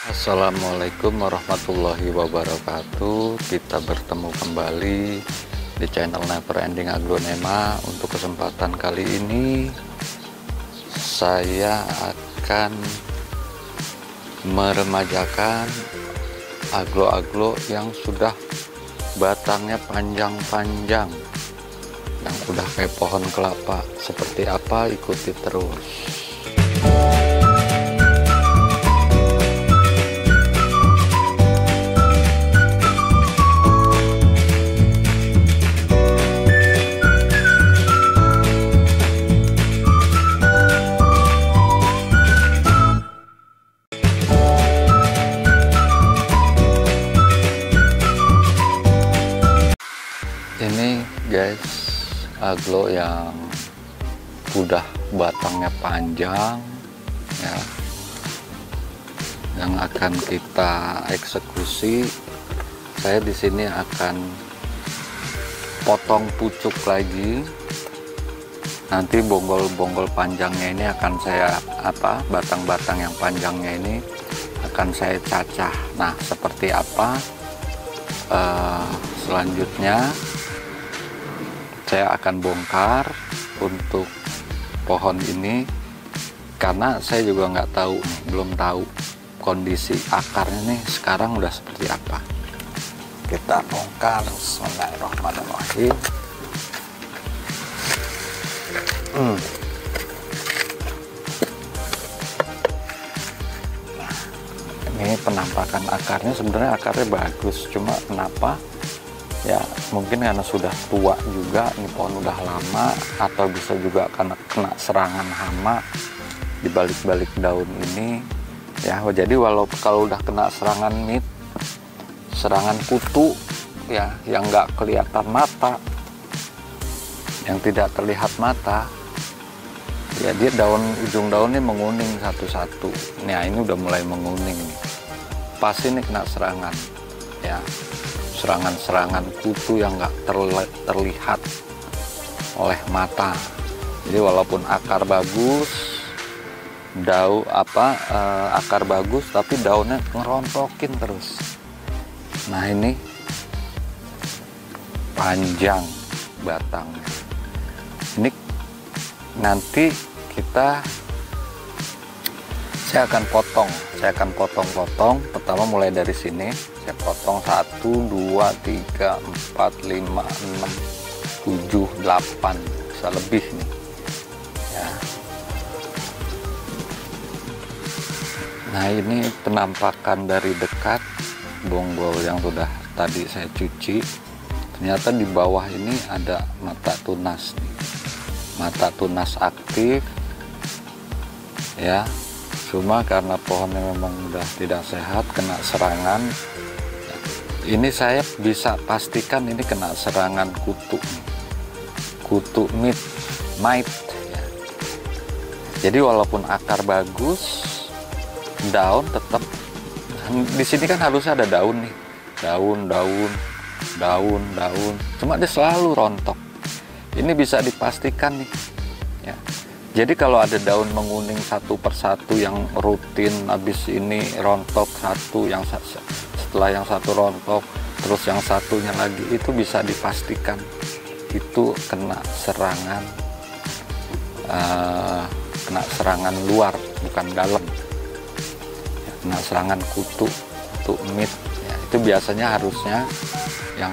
Assalamualaikum warahmatullahi wabarakatuh. Kita bertemu kembali di channel Never Ending Aglonema. Untuk kesempatan kali ini saya akan meremajakan aglo-aglo yang sudah batangnya panjang-panjang, yang udah kayak pohon kelapa. Seperti apa, ikuti terus. Ini guys, aglo yang udah batangnya panjang ya, yang akan kita eksekusi. Saya di sini akan potong pucuk lagi. Nanti bonggol-bonggol panjangnya ini akan saya batang-batang yang panjangnya ini akan saya cacah. Nah, seperti apa selanjutnya saya akan bongkar untuk pohon ini, karena saya juga nggak tahu, belum tahu kondisi akarnya nih sekarang udah seperti apa. Kita bongkar. Bismillahirrahmanirrahim. Ini penampakan akarnya, sebenarnya akarnya bagus, cuma kenapa ya, mungkin karena sudah tua juga, ini pohon udah lama, atau bisa juga karena kena serangan hama di balik-balik daun ini ya. Jadi kalau udah kena serangan serangan kutu ya, yang nggak kelihatan mata, yang tidak terlihat mata ya, dia ujung daunnya menguning satu-satu. Nah, ini udah mulai menguning nih, pasti ini kena serangan ya, serangan-serangan kutu yang nggak terlihat oleh mata. Jadi walaupun akar bagus, akar bagus, tapi daunnya ngerontokin terus. Nah, ini panjang batangnya. Ini nanti saya akan potong. Pertama mulai dari sini saya potong 1, 2, 3, 4, 5, 6, 7, 8, bisa lebih nih ya. Nah, ini penampakan dari dekat bonggol yang sudah tadi saya cuci. Ternyata di bawah ini ada mata tunas nih. Mata tunas aktif ya, cuma karena pohonnya memang udah tidak sehat, kena serangan. Ini saya bisa pastikan ini kena serangan kutu mite ya. Jadi walaupun akar bagus, daun tetap di sini kan harusnya ada daun nih, daun, cuma dia selalu rontok. Ini bisa dipastikan nih ya. Jadi kalau ada daun menguning satu persatu yang rutin, habis ini rontok satu, setelah yang satu rontok, terus yang satunya lagi, itu bisa dipastikan itu kena serangan luar, bukan dalam ya, kena serangan kutu mite ya. Itu biasanya harusnya yang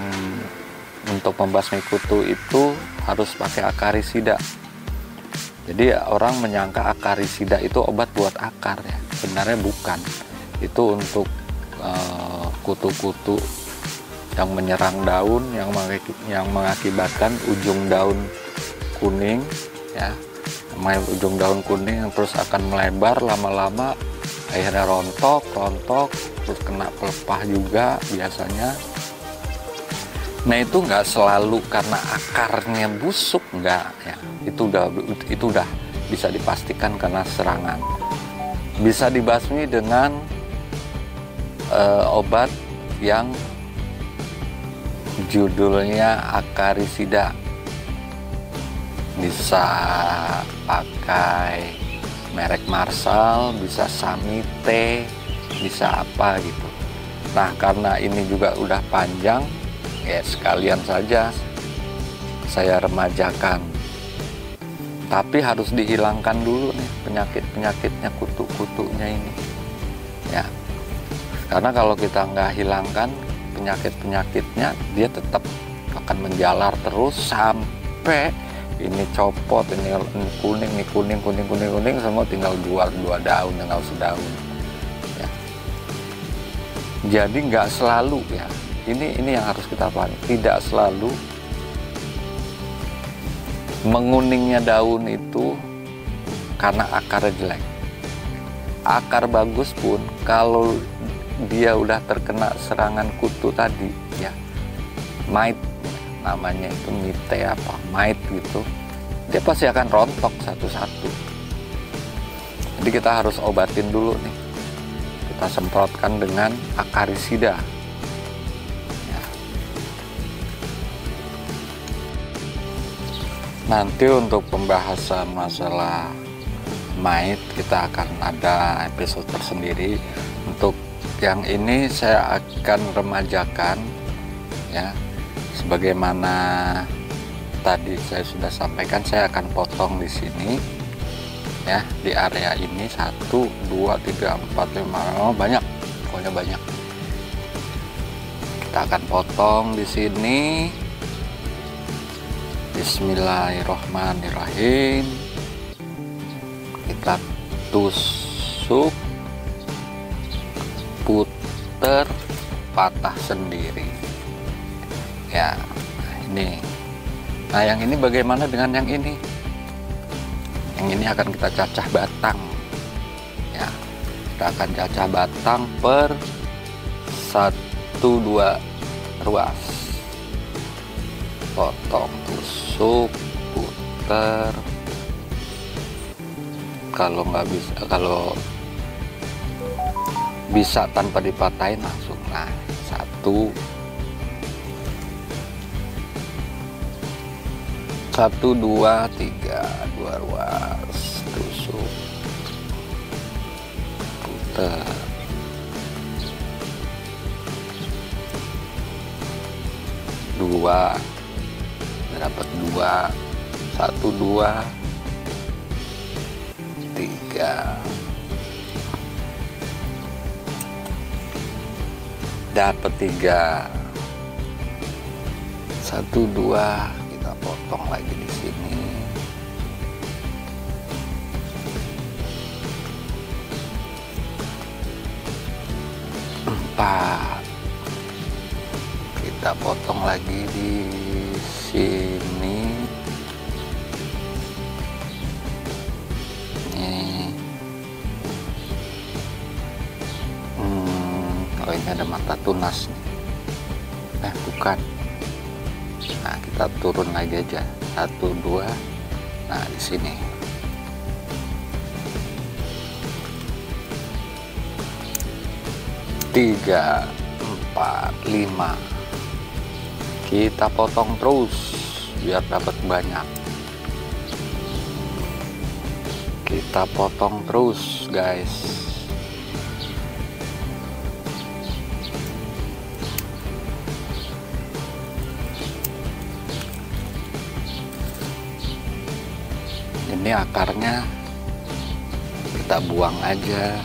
untuk membasmi kutu itu harus pakai akarisida. Jadi orang menyangka akarisida itu obat buat akar ya, sebenarnya bukan. Itu untuk kutu-kutu yang menyerang daun, yang mengakibatkan ujung daun kuning ya, ujung daun kuning yang terus akan melebar lama-lama, akhirnya rontok, terus kena pelepah juga biasanya. Nah, itu nggak selalu karena akarnya busuk, nggak ya. Itu udah bisa dipastikan karena serangan. Bisa dibasmi dengan obat yang judulnya akarisida. Bisa pakai merek Marshall, bisa Samite, bisa apa gitu. Nah, karena ini juga udah panjang, ya sekalian saja saya remajakan. Tapi harus dihilangkan dulu nih penyakit-penyakitnya, kutu-kutunya ini. Ya, karena kalau kita nggak hilangkan penyakit-penyakitnya, dia tetap akan menjalar terus sampai ini copot, ini kuning, nih kuning, semua tinggal dua daun, tinggal sedaun. Ya. Jadi nggak selalu ya. Ini yang harus kita pahami. Tidak selalu menguningnya daun itu karena akarnya jelek. Akar bagus pun kalau dia udah terkena serangan kutu tadi ya, mite namanya itu, mite apa, mite gitu, dia pasti akan rontok satu-satu. Jadi kita harus obatin dulu nih, kita semprotkan dengan akarisida ya. Nanti untuk pembahasan masalah mite kita akan ada episode tersendiri. Untuk yang ini saya akan remajakan ya, sebagaimana tadi saya sudah sampaikan. Saya akan potong di sini ya, di area ini 1, 2, 3, 4, 5, banyak, pokoknya banyak. Kita akan potong di sini. Bismillahirrohmanirrohim. Kita tusuk, puter, patah sendiri ya. Ini, nah yang ini bagaimana dengan yang ini? Yang ini akan kita cacah batang ya. Kita akan cacah batang per 1-2 ruas. Potong, tusuk, puter. Kalau nggak bisa, kalau bisa tanpa dipatahin langsung. Nah, 1, 2, 3, 2 ruas, tusuk, puter, dua, dapat 2, 1, 2, 3, dapat 3, 1, 2, kita potong lagi di sini. 4, kita potong lagi di sini. Oh, ini ada mata tunas nih. Bukan. Nah, kita turun lagi aja. 1, 2. Nah, di sini. 3, 4, 5. Kita potong terus biar dapat banyak. Kita potong terus, guys. Ini akarnya kita buang aja,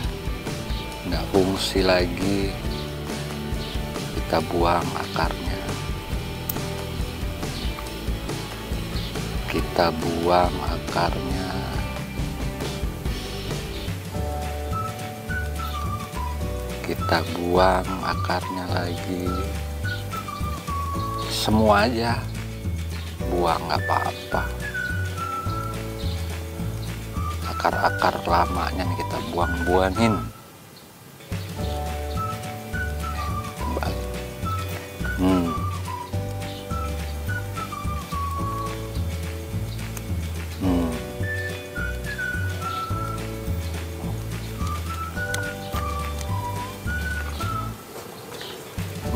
nggak fungsi lagi, kita buang akarnya, kita buang akarnya, kita buang akarnya lagi, semua aja buang, nggak apa-apa. Akar-akar lamanya nih kita buang-buangin. Kembali.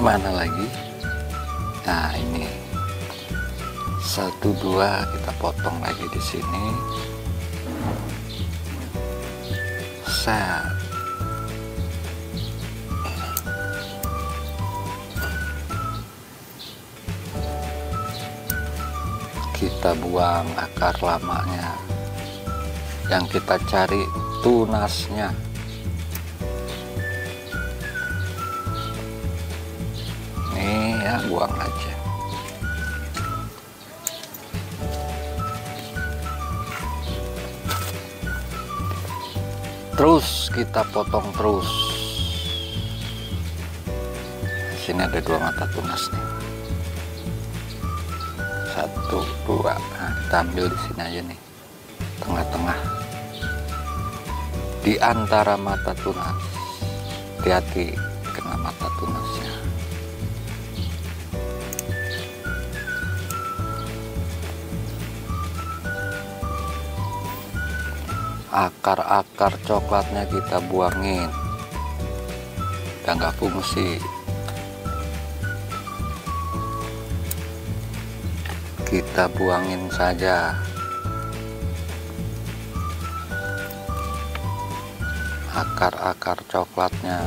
Mana lagi? Nah, ini 1, 2 kita potong lagi di sini. Set. kita buang akar lamanya. Yang kita cari tunasnya. Nih ya, buang aja. Terus kita potong terus. Sini ada 2 mata tunas nih. 1, 2. Nah, kita ambil di sini aja nih. Tengah-tengah. Di antara mata tunas. Hati-hati kena mata tunasnya. Akar-akar coklatnya kita buangin. Udah nggak fungsi. Kita buangin saja. Akar-akar coklatnya.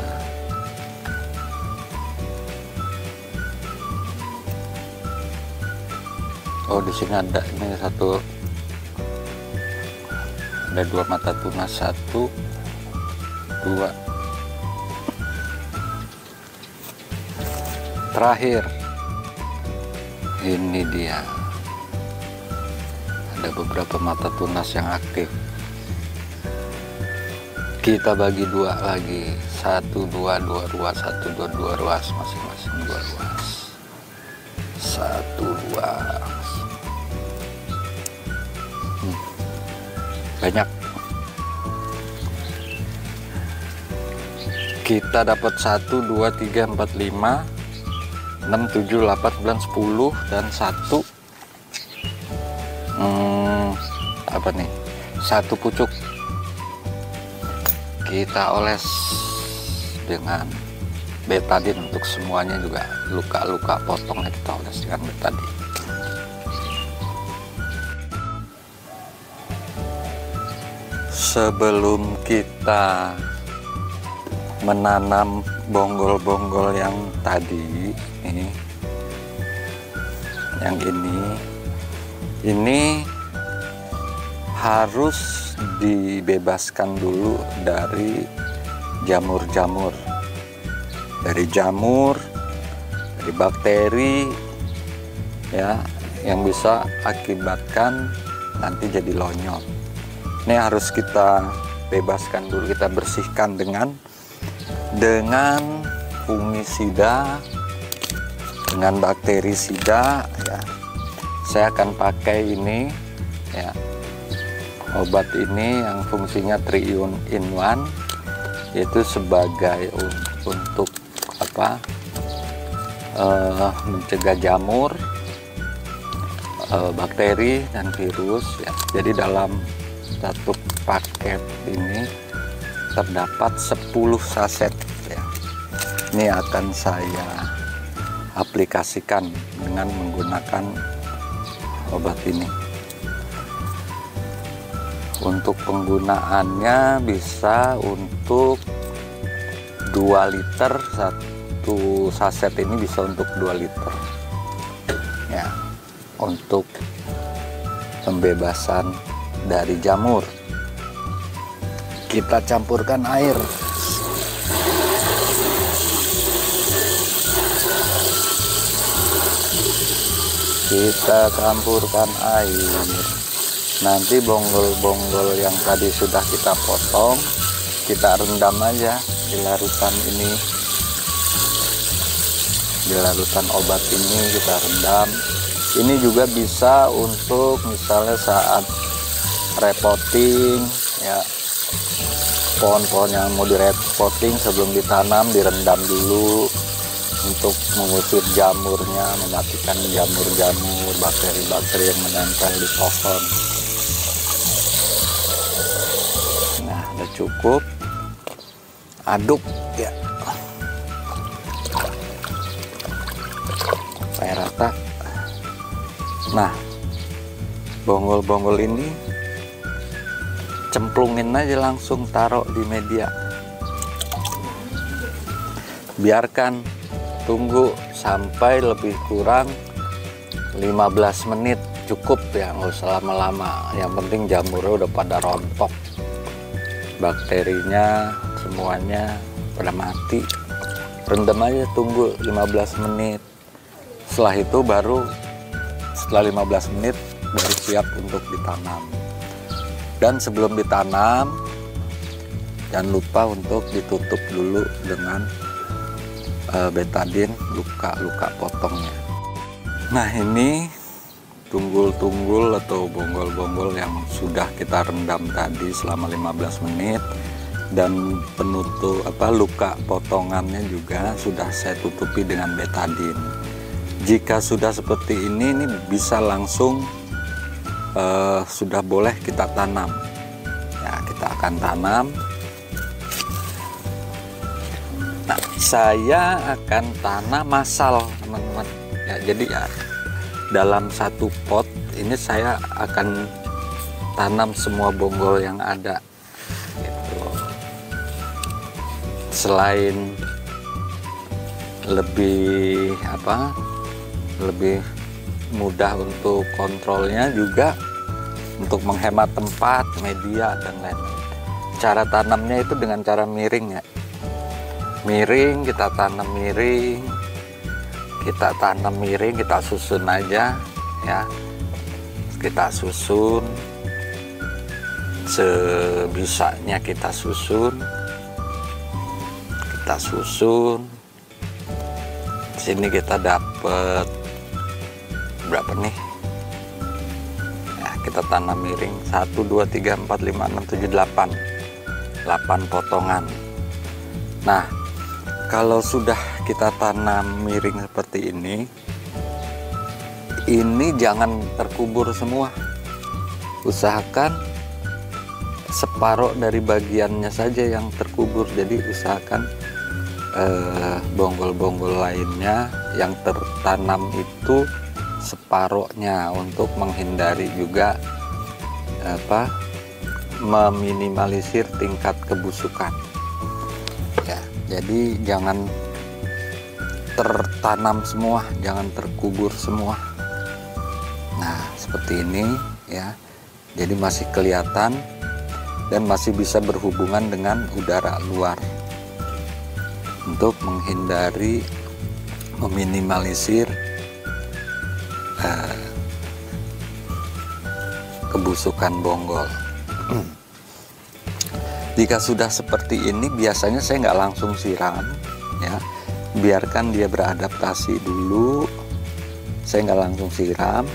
Oh, di sini ada ini satu. Ada 2 mata tunas, 1, 2. Terakhir, ini dia. Ada beberapa mata tunas yang aktif. Kita bagi 2 lagi, 1, 2, 2 ruas, 1, 2, 2 ruas, masing-masing 2 ruas. 1, 2. Banyak. Kita dapat 1, 2, 3, 4, 5, 6, 7, 8, 9, 10 dan 1 apa nih? 1 pucuk. Kita oles dengan betadine untuk semuanya juga. Luka-luka potongnya kita oles dengan betadine. Sebelum kita menanam bonggol-bonggol yang tadi, yang ini harus dibebaskan dulu dari jamur-jamur, dari bakteri ya, yang bisa akibatkan nanti jadi lonyot. Ini harus kita bebaskan dulu, kita bersihkan dengan fungisida, dengan bakterisida ya. Saya akan pakai ini ya, obat ini yang fungsinya 3-in-1, yaitu sebagai untuk apa, mencegah jamur, bakteri dan virus ya. Jadi dalam satu paket ini terdapat 10 saset ya. Ini akan saya aplikasikan dengan menggunakan obat ini. Untuk penggunaannya bisa untuk 2 liter, satu saset ini bisa untuk 2 liter ya, untuk pembebasan dari jamur. Kita campurkan air. Kita campurkan air. Nanti bonggol-bonggol yang tadi sudah kita potong, kita rendam aja di larutan ini. Di larutan obat ini kita rendam. Ini juga bisa untuk misalnya saat repotting ya, pohon-pohon yang mau direpotting sebelum ditanam direndam dulu untuk mengusir jamurnya, mematikan jamur-jamur, bakteri-bakteri yang menempel di pohon. Nah, udah cukup, aduk ya supaya rata. Nah, bonggol-bonggol ini cemplungin aja, langsung taruh di media, biarkan tunggu sampai lebih kurang 15 menit cukup ya, nggak usah lama-lama. Yang penting jamurnya udah pada rontok, bakterinya semuanya pada mati. Rendam aja, tunggu 15 menit. Setelah itu baru, setelah 15 menit baru siap untuk ditanam. Dan sebelum ditanam, jangan lupa untuk ditutup dulu dengan betadine luka-luka potongnya. Nah, ini tunggul-tunggul atau bonggol-bonggol yang sudah kita rendam tadi selama 15 menit, dan penutup luka potongannya juga sudah saya tutupi dengan betadine. Jika sudah seperti ini bisa langsung sudah boleh kita tanam. Ya, kita akan tanam. Nah, saya akan tanam massal, teman-teman. Ya, jadi ya dalam satu pot ini saya akan tanam semua bonggol yang ada. Gitu. Selain lebih lebih mudah untuk kontrolnya, juga untuk menghemat tempat, media, dan lain-lain. Cara tanamnya itu dengan cara miring ya. Miring, kita tanam miring, kita susun aja ya. Kita susun sebisanya, kita susun. Sini kita dapat berapa nih ya, kita tanam miring 1 2 3 4 5 6 7 8 potongan. Nah, kalau sudah kita tanam miring seperti ini jangan terkubur semua. Usahakan separuh dari bagiannya saja yang terkubur. Jadi usahakan bonggol-bonggol lainnya yang tertanam itu separuhnya, untuk menghindari juga meminimalisir tingkat kebusukan. Ya, jadi jangan tertanam semua, jangan terkubur semua. Nah, seperti ini ya. Jadi masih kelihatan dan masih bisa berhubungan dengan udara luar, untuk menghindari, meminimalisir kebusukan bonggol. Jika sudah seperti ini, biasanya saya nggak langsung siram ya, biarkan dia beradaptasi dulu. Saya nggak langsung siram,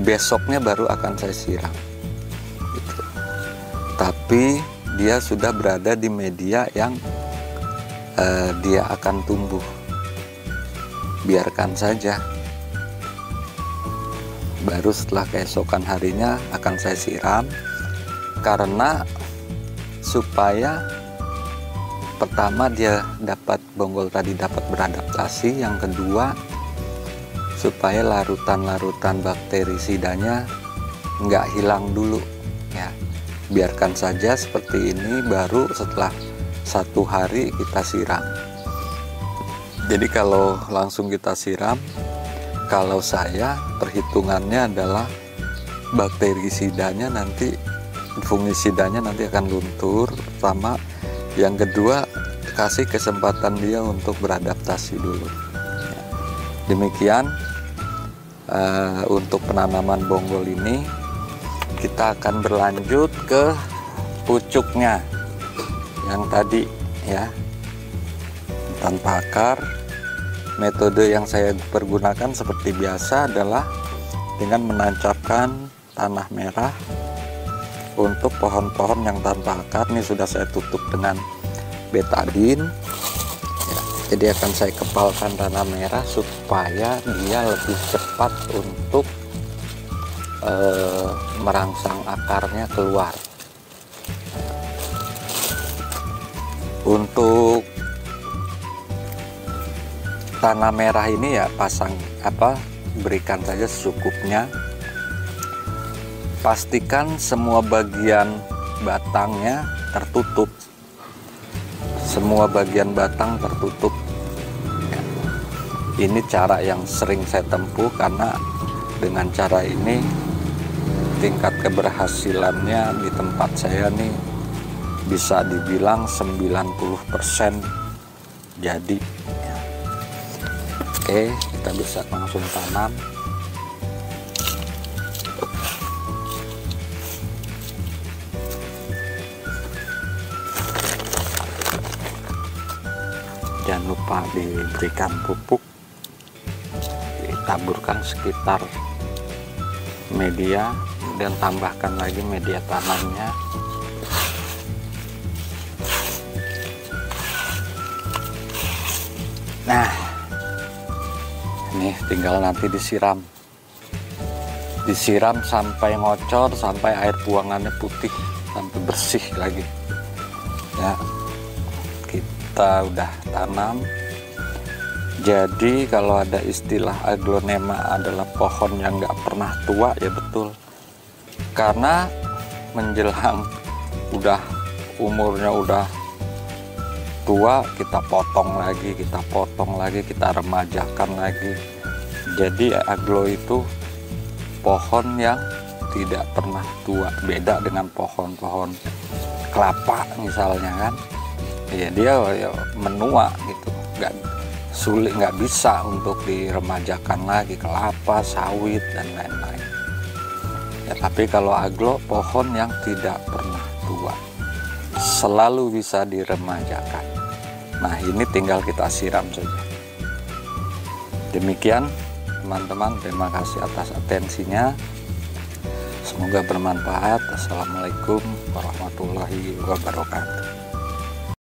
besoknya baru akan saya siram gitu. Tapi dia sudah berada di media yang dia akan tumbuh, biarkan saja. Baru setelah keesokan harinya akan saya siram, karena supaya pertama dia bonggol tadi dapat beradaptasi, yang kedua supaya larutan-larutan bakterisidanya nggak hilang dulu ya. Biarkan saja seperti ini, baru setelah 1 hari kita siram. Jadi kalau langsung kita siram, kalau saya perhitungannya adalah bakterisidanya nanti, fungisidanya nanti akan luntur, sama yang kedua kasih kesempatan dia untuk beradaptasi dulu. Demikian untuk penanaman bonggol ini. Kita akan berlanjut ke pucuknya yang tadi ya, tanpa akar. Metode yang saya pergunakan seperti biasa adalah dengan menancapkan tanah merah untuk pohon-pohon yang tanpa akar. Ini sudah saya tutup dengan betadine ya, jadi akan saya kepalkan tanah merah supaya dia lebih cepat untuk merangsang akarnya keluar. Untuk tanah merah ini ya berikan saja secukupnya. Pastikan semua bagian batangnya tertutup. Semua bagian batang tertutup. Ini cara yang sering saya tempuh karena Dengan cara ini tingkat keberhasilannya di tempat saya nih bisa dibilang 90% jadi. Oke, kita bisa langsung tanam. Jangan lupa diberikan pupuk, ditaburkan sekitar media dan tambahkan lagi media tanamnya. Nah, ini tinggal nanti disiram sampai ngocor, sampai air buangannya putih, sampai bersih lagi ya. Kita udah tanam. Jadi kalau ada istilah aglonema adalah pohon yang nggak pernah tua, ya betul. Karena menjelang umurnya udah tua, kita potong lagi, kita remajakan lagi. Jadi aglo itu pohon yang tidak pernah tua, beda dengan pohon-pohon kelapa misalnya kan. Ya dia ya menua gitu, nggak bisa untuk diremajakan lagi, kelapa, sawit dan lain-lain. Ya, tapi kalau aglo pohon yang tidak pernah tua, selalu bisa diremajakan. Nah, ini tinggal kita siram saja. Demikian teman-teman, terima kasih atas atensinya. Semoga bermanfaat. Assalamualaikum warahmatullahi wabarakatuh.